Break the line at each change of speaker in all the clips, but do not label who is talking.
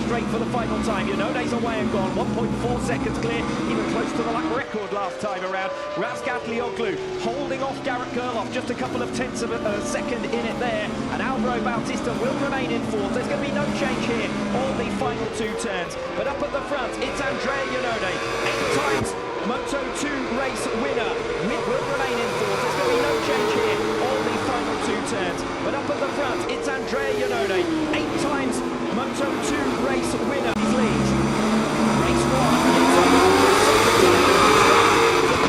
straight for the final time. Yonone's away and gone, 1.4 seconds clear, even close to the lap record last time around. Razgatlioglu holding off Garrett Gerloff, just a couple of tenths of a second in it there, and Alvaro Bautista will remain in fourth. There's going to be no change here on the final two turns, but up at the front, it's Andrea Iannone, 8 times Moto2 race winner, will remain in fourth. There's going to be no change here on the final two turns, but up at the front, it's Andrea Iannone, 8 times Moto2 race winner. He leads race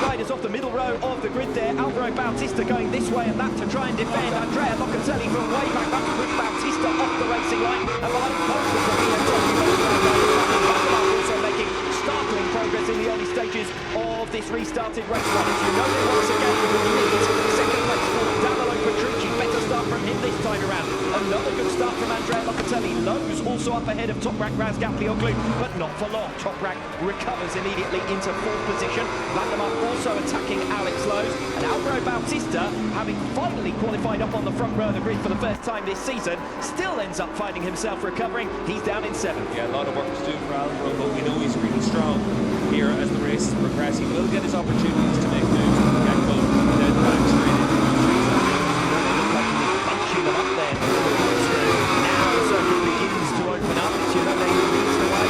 1. Riders off the middle row of the grid there. Alvaro Bautista going this way and that to try and defend. Andrea Locatelli from way back. That's with Bautista off the racing line, and behind most of the also making startling progress in the early stages of this restarted race one. Iannone once again leads. Second place for Davide Petrucci. Better start from him this time around. Another good start from Andrea Locatelli. Lowe's also up ahead of Toprak Razgatlıoğlu, but not for long. Toprak recovers immediately into fourth position. Vandermark also attacking Alex Lowe's, and Alvaro Bautista, having finally qualified up on the front row of the grid for the first time this season, still ends up finding himself recovering. He's down in 7th.
Yeah, a lot of work to do for Alvaro, but we know he's really strong here as the races progress. He will get his opportunities to make moves from the get-go, then back straight into the trees.
Bunching them up there. Now the circuit begins to open up. It's Iannone who leads the way.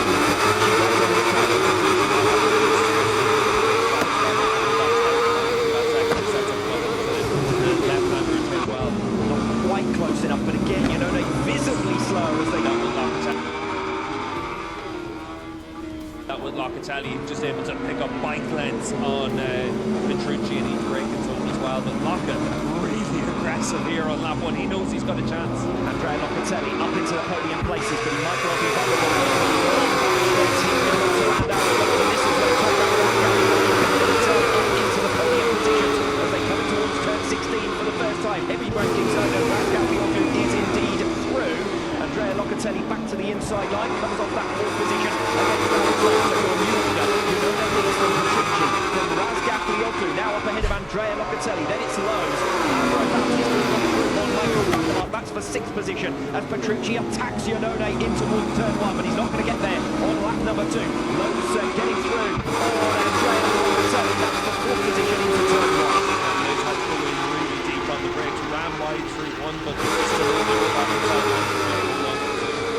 Not quite close enough, but again, Iannone visibly slower as they go.
That with Locatelli just able to pick up bike lengths on Petrucci and he's braking zone as well. But Loca really aggressive here on lap 1. He knows he's got a chance.
Andrea Locatelli up into the podium places, but he might well be vulnerable. This is where Toprak Razgatlıoğlu turn up into the podium positions as they come towards turn 16 for the first time. Heavy braking zone and Razgatlıoğlu is indeed through. Andrea Locatelli back to the inside line, comes off that fourth position against Alex Lowe's. From Petrucci, from Razgatlioglu, now up ahead of Andrea Locatelli, then it's Lowe's. Alvaro Bautista on Michael Vandermark, that's for 6th position, as Petrucci attacks Iannone in towards turn 1, but he's not going to get there on lap number 2. Lowe's getting through on Andrea Locatelli, that's for 4th position into turn 1.
They've had to go in really deep on the brakes, ran wide through 1, but still able to back himself on.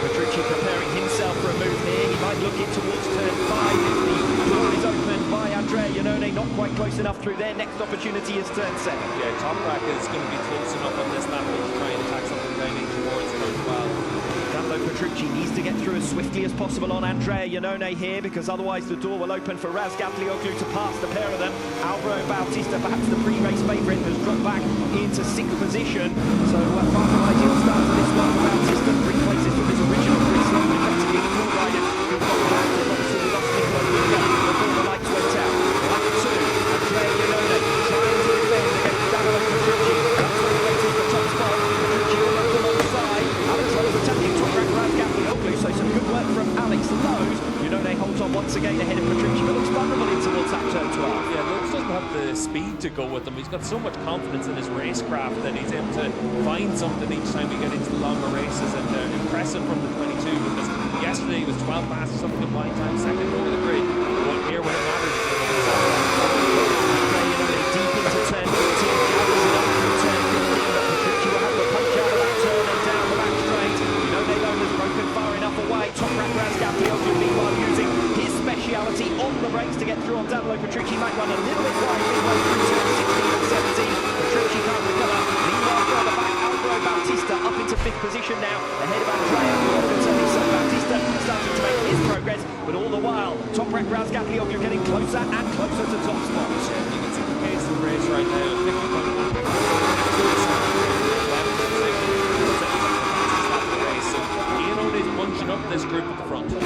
Petrucci preparing himself for a move here. He might look in towards turn 5 if the door is opened by Andrea Iannone. Not quite close enough through their next opportunity is turn 7.
Yeah, Toprak is going to be close enough on this lap to try and attack something down in towards turn 12.
Davide Petrucci needs to get through as swiftly as possible on Andrea Iannone here, because otherwise the door will open for Razgatlioglu to pass the pair of them. Alvaro Bautista, perhaps the pre-race favourite, has dropped back into 6th position. So far from ideal start for this one. Bautista 3 places from his original free slot, effectively the 4 riders who got back and obviously lost Nicola before the lights went out. Lap 2, Andrea Iannone trying to defend against Davide Petrucci. That's where the race is the top spot. Petrucci almost alongside. Alex Lowe's attacking Toprak Razgatlıoğlu, so some good work from Alex Lowe's. Iannone holds on once again ahead of Petrucci, but looks vulnerable in towards that turn 12.
Yeah, Lowe's doesn't have the speed to go with him. He's got so much confidence in his racecraft that he's able to find something each time we get into the longer races, and impressive from the 22, because yesterday he was 12 passes something at line time, second over the grid. But here when it matters,
deep into turn 15, gathers it up through turn 15, but Petrucci will have to punch out of that turn and down the back straight. Iannone has broken far enough away. Toprak Razgatlıoğlu meanwhile using his speciality on the brakes to get through on Davide Petrucci. Might run a little bit wide midway through turn 16 and 17. Petrucci can't recover. Meanwhile, further back, Alvaro Bautista up into 5th position now, ahead of Andrea Locatelli. So Bautista starting to make his progress, but all the while, Toprak Razgatlıoğlu getting closer and closer to top spots.
you can see the pace of the race right now. 50.1. Bunching up this group at the front.
Ever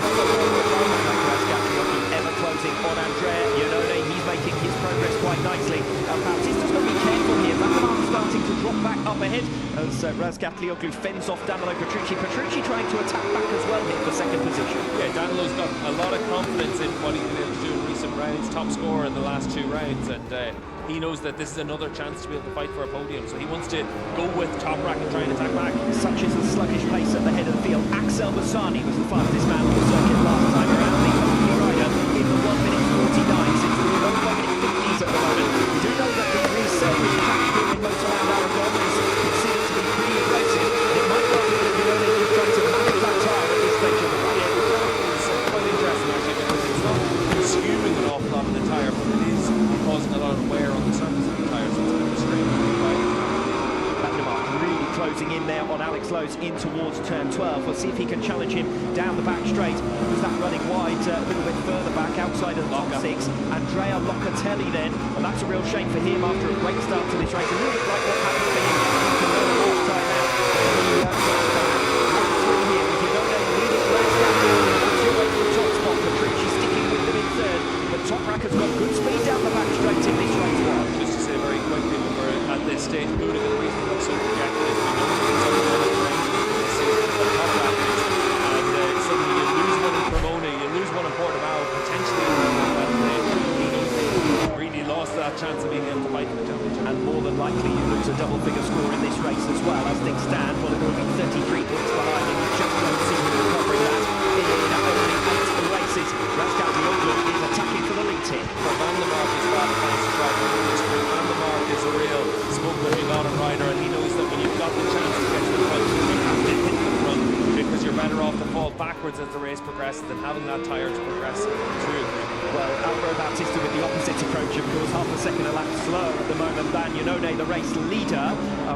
closing on Andrea Iannone. He's making his progress quite nicely. Bautista's got to be careful here. Vandermark starting to drop back up ahead as Razgatlioglu fends off Danilo Petrucci. Petrucci trying to attack back as well here for 2nd position.
Yeah, Danilo's got a lot of confidence in what he's been able to do in recent rounds. Top scorer in the last 2 rounds, and he knows that this is another chance to be able to fight for a podium, so he wants to go with Toprak and try and attack back.
Such is the sluggish pace at the head of the field. Axel Bassani was the fastest man on the in towards turn 12. We'll see if he can challenge him down the back straight. Was that running wide a little bit further back outside of the top six? Andrea Locatelli then, and that's a real shame for him after a great start to this race. A little bit like what happened for him last time out. Toprak has got good speed down the back straight in this race.
Just to say very quickly, when we're at this stage, who would have been reason for so projected? We know he's on the Toprak is, and suddenly you lose one in Cremona, you lose one in Portimao, potentially really lost that chance of being able to fight in the championship.
And more than likely you lose a double-figure score in this race as well. As things stand, well, it will be 33 points behind, and you just don't see him recovering that in only 8 races. Razgatlioglu is attacking for the lead here.
Well, Van der Mark is not a fast driver in this group. Van der Mark is a real smoke-letting bottom rider, and he knows that when you've got the chance to get to the front, you have to hit the front, because you're better off to fall backwards as the race progresses than having that tyre to progress through.
Well, Alvaro Bautista with the opposite approach, of course, half a second a lap slower at the moment than Iannone, the race leader.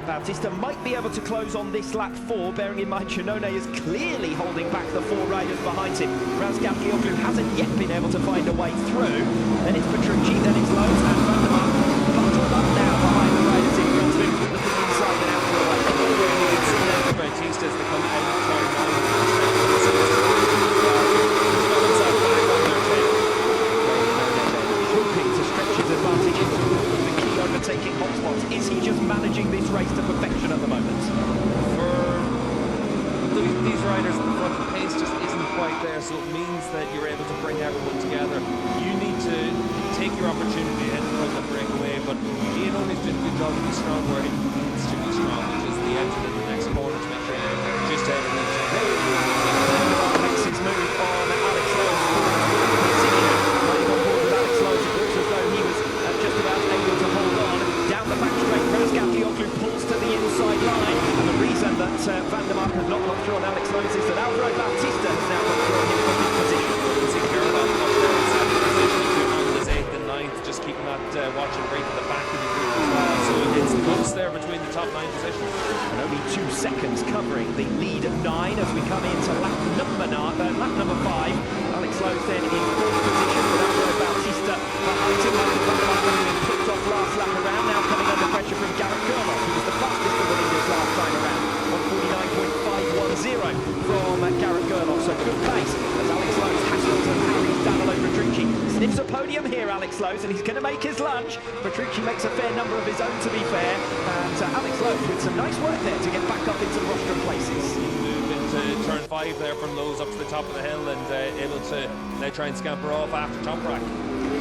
Bautista might be able to close on this lap 4, bearing in mind Iannone is clearly holding back the 4 riders behind him. Razgatlioglu hasn't yet been able to find a way through. Then it's Petrucci, then it's Lowe's, and Van der Mark bottled up now behind the riders in front of him, looking inside and out for a way.
You can see that Bautista as they come out of turn 9.
Taking hotspots. Is he just managing this race to perfection at the moment?
For these riders at the front, the pace just isn't quite there, so it means that you're able to bring everyone together. You need to take your opportunity ahead in front and break away, but Iannone's doing a good job to be strong where he needs to be strong, which is the exit in the next corner to make sure you're just ahead of each other.
Makes his move on Alex Lowe's position. Running on board with Alex Lowe's, it looks as though he was just about able to hold on. Down the back straight, Razgatlioglu pulls to the inside line, and the reason that Van der Mark has not got through on Alex Lowe's is that Alvaro Bautista has now got through on him from his position.
You can see Gerald up there in 7th position, Honda's 8th and 9th, just keeping that watch and break at the back of the group as well. So it's close there between the top 9 positions.
And only 2 seconds covering the lead 9 as we come into lap number 5. Alex Lowe's then in 4th position with Alvaro Bautista behind him. Michael Van der Mark having been picked off last lap around, now coming under pressure from Garrett Gerloff, who was the fastest of the leaders last time around. 149.510 from Garrett Gerloff, so good pace as Alex Lowe's hassles and harries Danilo Petrucci. Sniffs a podium here, Alex Lowe's, and he's going to make his lunge. Petrucci makes a fair number of his own, to be fair, and Alex Lowe's with some nice work there to get back up into the rostrum places.
Moved into turn 5 there from Lowe's up to the top of the hill, and able to now try and scamper off after Toprak.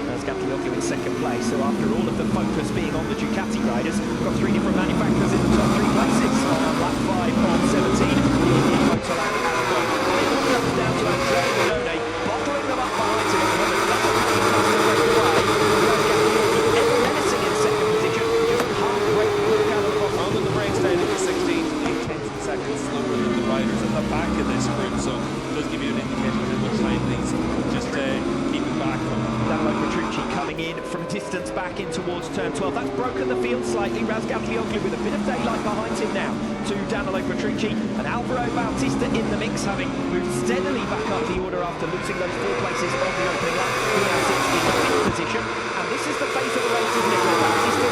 Razgatlioglu in 2nd place, so after all of the focus being on the Ducati riders, we've got 3 different manufacturers in the top 3 places on lap 5 on 17 in Motor Lap Aragon. It all comes down to Andrea Iannone bottling them up behind him at the moment. That's a pretty close to break away. Razgatlioglu ever menacing in 2nd position, just half-break walk out of the bottom.
On the brakes down into 16th, 8 seconds slower than the riders at the back of this group, so it does give you an indication of how much time these just keeping back from.
Danilo Petrucci coming in from distance back in towards turn 12. That's broken the field slightly. Razgatlioglu with a bit of daylight behind him now to Danilo Petrucci, and Alvaro Bautista in the mix, having moved steadily back up the order after losing those 4 places on the opening lap. He now sits in 5th position, and this is the fate of the race, isn't it? Bautista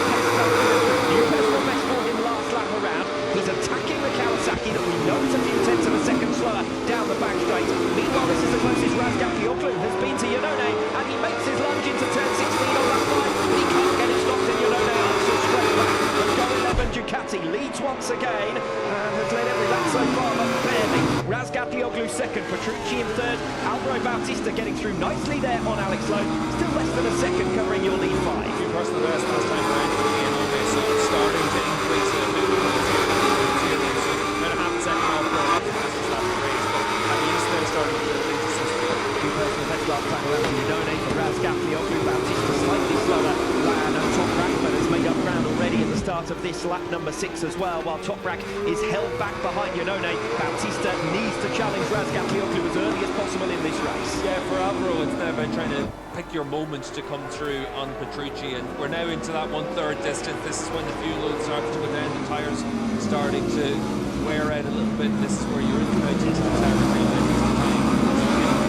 new personal best for him last lap around. He's attacking the Kawasaki that we know is a few tenths of a second slower down the back straight. Meanwhile, this is the closest Razgatlioglu has been to Iannone, and he makes his lunge into turn 16 on lap 5. He can't get it stopped, and Iannone answers straight back. But Go 11 Ducati leads once again, and has led every lap so far, but barely. Razgatlioglu 2nd, Petrucci in 3rd, Alvaro Bautista getting through nicely there on Alex Lowe. Still less than a second covering your lead 5.
Your personal best last time around for Iannone, so it's starting to increase a bit. About a half a second off the fastest lap of the race, but at least they're starting to build into system.
Two personal best last time around for Iannone, for Razgatlioglu. Bautista slightly slower than Toprak, but has made up ground already at the start of this lap number 6 as well, while Toprak is held back behind Iannone. Bautista needs to challenge Razgatlioglu as early as possible in this race.
Yeah, for Alvaro, it's now about trying to pick your moments to come through on Petrucci, and we're now into that 1/3 distance. This is when the fuel load starts to go down, the tyres starting to wear out a little bit. This is where you're in the Bautista territory.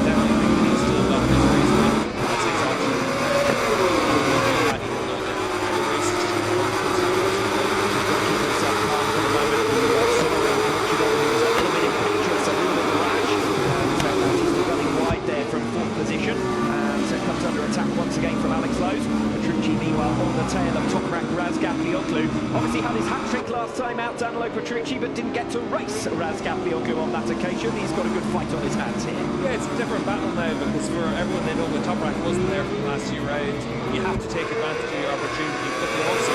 Definitely think he's still got this race win. That's exactly the race is just
from fourth position, and so comes under attack once again from Alex Lowe's. Petrucci, meanwhile, on the tail of Toprak Razgatlıoğlu. Obviously had his hat-trick last time out, Danilo Petrucci, but didn't get to race Razgatlıoğlu on that occasion. He's got a good fight on his hands here.
Yeah, it's a different battle now, because for everyone they know, when Toprak wasn't there for the last few rounds, you have to take advantage of your opportunity, but you also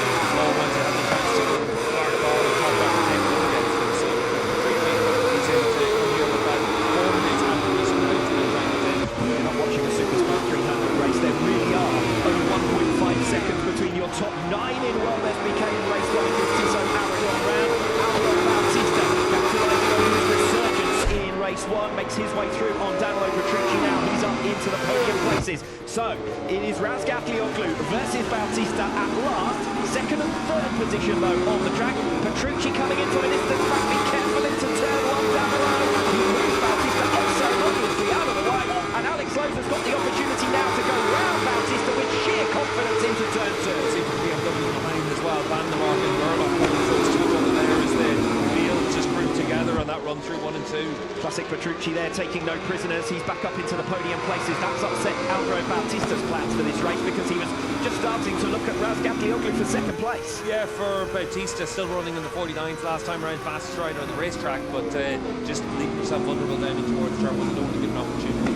want to have the chance to go far ball and Toprak and take it against them. So Petrucci, he's able to come here with that form is happening just now to the final finish.
You're not watching a Superbike 300 race. There really are only 1.5 seconds between your top 9 in WorldSBK in race 1 against his own Aragon round. Alvaro Bautista capitalising on his resurgence in race 1, makes his way through on Danilo Petrucci now. He's up into the podium places. So it is Razgatlioglu versus Bautista at last. Second and third position though on the track. Petrucci coming in from a distance back. Be careful into turn 1 down the road. He moves Bautista also obviously out of the way. And Alex Lowe's has got the opportunity now to go round Bautista with sheer confidence into turn 2.
Seems to be BMW behind as well. Van der Mark and Gerloff, those two over there as the field just grouped together on that run through 1 and 2.
Classic Petrucci there, taking no prisoners. He's back up into the podium places. That's upset Alvaro Bautista's plans for this race because he was just starting to look at Razgatlioglu for second place.
Yeah, for Bautista, still running in the 49s last time around, fastest rider on the racetrack, but just leaving yourself vulnerable down in towards turn 1. You don't want to give an opportunity.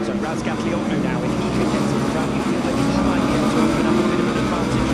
So Razgatlioglu now, if he can get to the front, you feel that he might be able to open up a bit of an advantage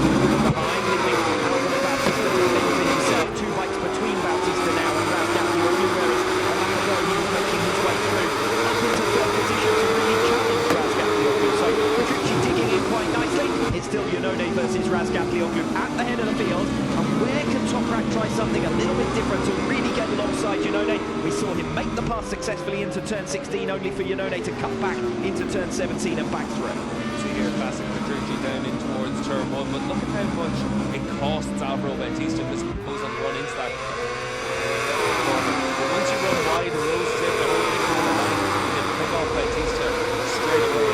behind, leaving Alvaro Bautista to fend for himself. 2 bikes between Bautista now and Razgatlioglu, whereas a lap ago he was making his way through up into third position to really challenge Razgatlioglu. So Petrucci digging in quite nicely. It's still Yonone versus Razgatlioglu at the head of the field. And where can Toprak try something a little bit different to really get alongside Yonone? We saw him make the pass successfully into turn 16, only for Yonone to cut back into turn 17 and back through.
So here, classic Petrucci down in towards turn 1, but look at how much it costs Alvaro Bautista because he goes on the run into that corner. But once you run wide, the roads tip, the whole thing on the line, you can pick off Bautista straight away.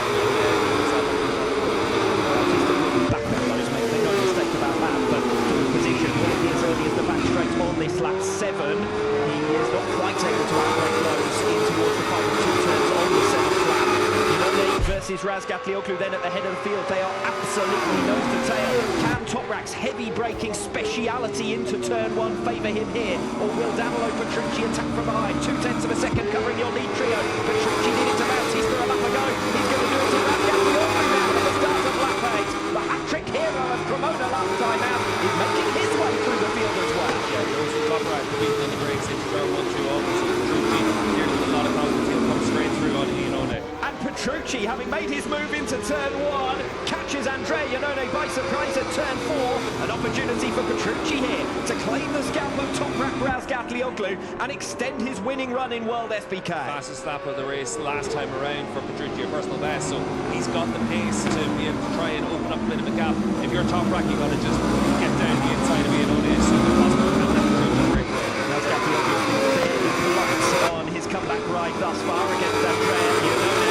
Bautista will be back at those, make no mistake about that, but position will be as early as the back straight on this lap 7. He is not quite able to outbreak those in towards the final 2 turns on the 7th lap. Yonone versus Razgatlioglu then at the head of the field. They are absolutely nose to tail. Can Toprak's heavy braking speciality into turn 1 favour him here? Or will Danilo Petrucci attack from behind? 2/10 of a second covering your lead trio. Petrucci did it to Bautista a lap ago. He's going to do it to Razgatlioglu now at the start of lap 8. The hat-trick hero of Cremona last time out is making his way through the field as well.
Yeah, he goes from Toprak, beating on the brakes into turn 1 through all. So Petrucci here with a lot of confidence, he'll come straight through on Yonone.
And Petrucci, having made his move into turn 1, catches Andrea Yonone by surprise at turn 4. An opportunity for Petrucci here to claim the scalp of Toprak Razgatlioglu and extend his winning run in WorldSBK.
Fastest lap of the race last time around for Petrucci, a personal best, so he's got the pace to be able to try and open up a bit of a gap. If you're Toprak, you've got to just get down the inside of Yonone as soon as possible and let Petrucci break away.
Razgatlioglu fairly blunt on his comeback ride thus far against Andrea Yonone.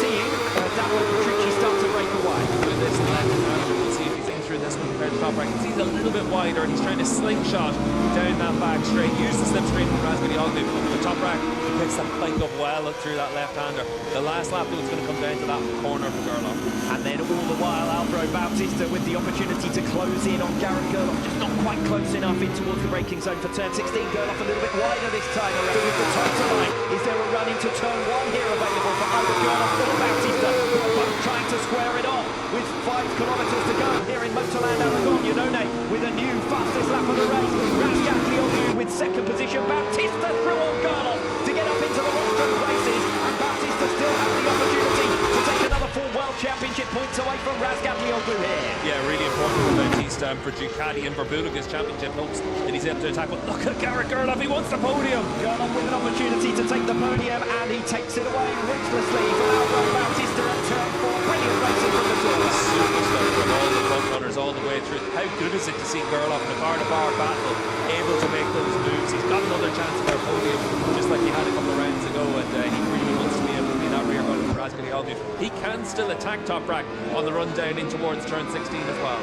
Seeing Danilo Petrucci start to break away.
With this left-hander, we'll see if he's in through this one compared to Toprak. He's a little bit wider and he's trying to slingshot down that back straight. Use the slipstream from Razgatlioglu. But Toprak picks that bike up well through that left-hander. The last lap, though, is going to come down to that corner for Gerloff.
And then all the while, Alvaro Bautista with the opportunity to close in on Garrett Gerloff. Just not quite close enough in towards the braking zone for turn 16. Gerloff a little bit wider this time around with the tighter line. Is there a run into turn 1 here available for either Gerloff or Bautista, who are both trying to square it off with 5 kilometres to go here in Motorland Aragon. Yonone with a new fastest lap of the race. Razgatlioglu with second position. Bautista through on Gerloff to get up into the rostrum places. And Bautista still has the opportunity to take another 4 World Championship points away from Razgatlioglu here.
Yeah, really important for Bautista and for Ducati and for Bundesliga's championship hopes that he's able to attack. But look at Garrett Gerloff, he wants the podium.
Gerloff with an opportunity to take the podium, and he takes it away ruthlessly from Alvaro Bautista at turn 4. Brilliant racing from the two.
superstar from all the front runners all the way through. How good is it to see Gerloff in a bar-to-bar battle able to make those moves? He's got another chance for a podium, just like he had a couple of rounds ago, and he really wants to be able to be that rear guard for Razgatlioglu. He can still attack Toprak on the run down in towards turn 16 as well.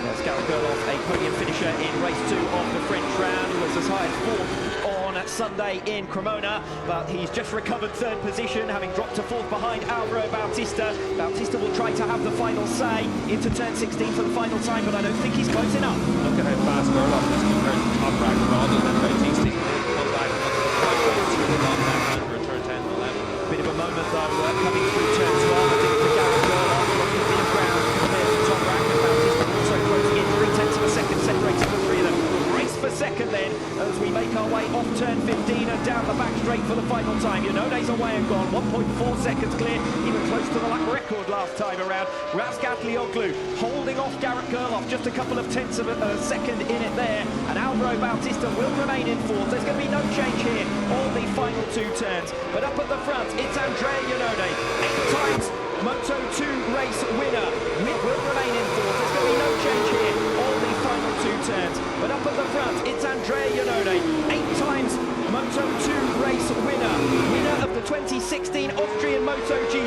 Yes, Garrett Gerloff, a podium finisher in race 2 of the French round, was as high as 4th on Sunday in Cremona, but he's just recovered 3rd position, having dropped to 4th behind Alvaro Bautista. Bautista will try to have the final say into turn 16 for the final time, but I don't think he's close enough.
Look at how fast Gerloff is compared to Toprak rather than Bautista. He will pull back and look at the right way through the long left hand for turn 10 and 11.
Bit of a moment though, coming through turn 12, I think, for Garrett Gerloff, looking a bit of ground compared to Toprak, and Bautista also closing in 3/10 of a second, separating the three of them. Race for second then, as we make our way off turn 15 and down the back straight for the final time. Yanone's away and gone, 1.4 seconds clear, even close to the lap record last time around. Razgatlioglu holding off Garrett Gerloff, just a couple of tenths of a second in it there, and Alvaro Bautista will remain in 4th. There's going to be no change here on the final 2 turns, but up at the front, it's Andrea Iannone, 8 times Moto2 race winner, will remain in 4th. There's going to be no change here on the final 2 turns, but up at the front, it's Andrea Iannone, 8 times Moto2 race winner of the 2016 Austrian MotoGP.